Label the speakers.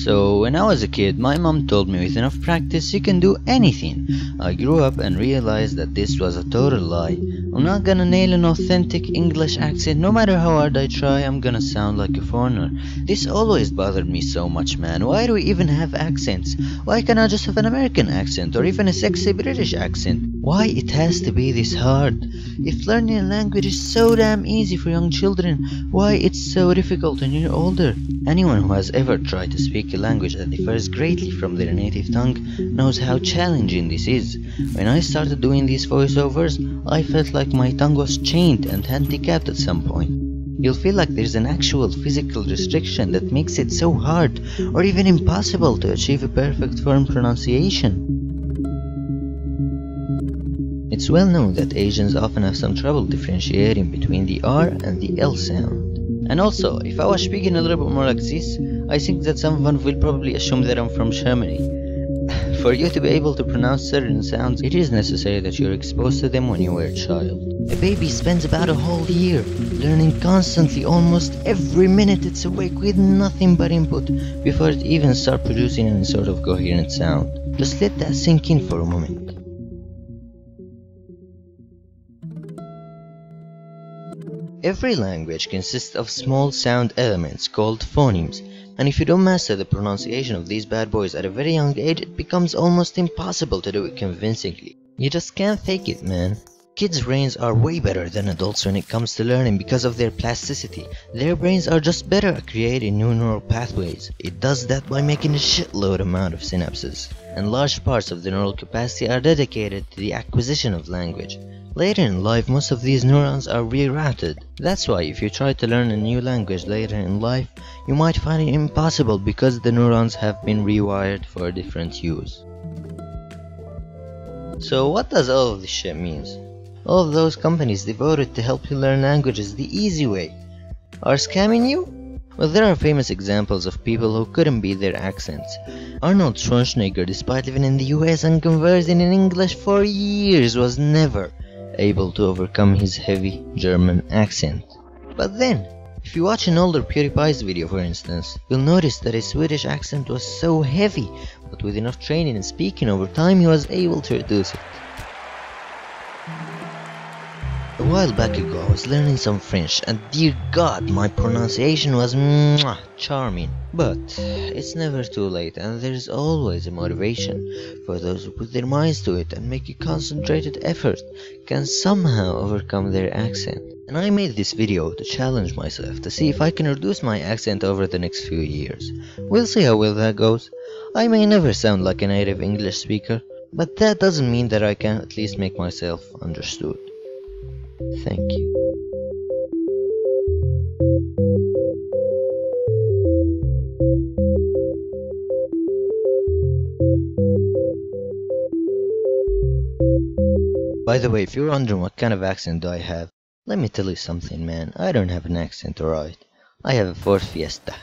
Speaker 1: So when I was a kid, my mom told me with enough practice you can do anything. I grew up and realized that this was a total lie. I'm not gonna nail an authentic English accent. No matter how hard I try, I'm gonna sound like a foreigner. This always bothered me so much, man. Why do we even have accents? Why can't I just have an American accent or even a sexy British accent? Why it has to be this hard? If learning a language is so damn easy for young children, why it's so difficult when you're older? Anyone who has ever tried to speak a language that differs greatly from their native tongue knows how challenging this is. When I started doing these voiceovers, I felt like my tongue was chained and handicapped at some point. You'll feel like there's an actual physical restriction that makes it so hard or even impossible to achieve a perfect firm pronunciation. It's well known that Asians often have some trouble differentiating between the R and the L sound. And also, if I was speaking a little bit more like this, I think that someone will probably assume that I'm from Germany. For you to be able to pronounce certain sounds, it is necessary that you're exposed to them when you were a child. A baby spends about a whole year learning constantly, almost every minute it's awake with nothing but input before it even starts producing any sort of coherent sound. Just let that sink in for a moment. Every language consists of small sound elements called phonemes, and if you don't master the pronunciation of these bad boys at a very young age, it becomes almost impossible to do it convincingly. You just can't fake it, man. Kids' brains are way better than adults when it comes to learning because of their plasticity. Their brains are just better at creating new neural pathways. It does that by making a shitload amount of synapses, and large parts of the neural capacity are dedicated to the acquisition of language. Later in life, most of these neurons are rerouted. That's why if you try to learn a new language later in life, you might find it impossible because the neurons have been rewired for different use. So what does all of this shit mean? All of those companies devoted to help you learn languages the easy way are scamming you? Well, there are famous examples of people who couldn't beat their accents. Arnold Schwarzenegger, despite living in the US and conversing in English for years, was never able to overcome his heavy German accent. But then, if you watch an older PewDiePie's video for instance, you'll notice that his Swedish accent was so heavy, but with enough training and speaking over time he was able to reduce it. A while back ago I was learning some French, and dear God, my pronunciation was charming. But it's never too late, and there's always a motivation for those who put their minds to it and make a concentrated effort can somehow overcome their accent. And I made this video to challenge myself to see if I can reduce my accent over the next few years. We'll see how well that goes. I may never sound like a native English speaker, but that doesn't mean that I can at least make myself understood. Thank you. By the way, if you're wondering what kind of accent do I have, let me tell you something, man. I don't have an accent, alright? I have a Ford Fiesta.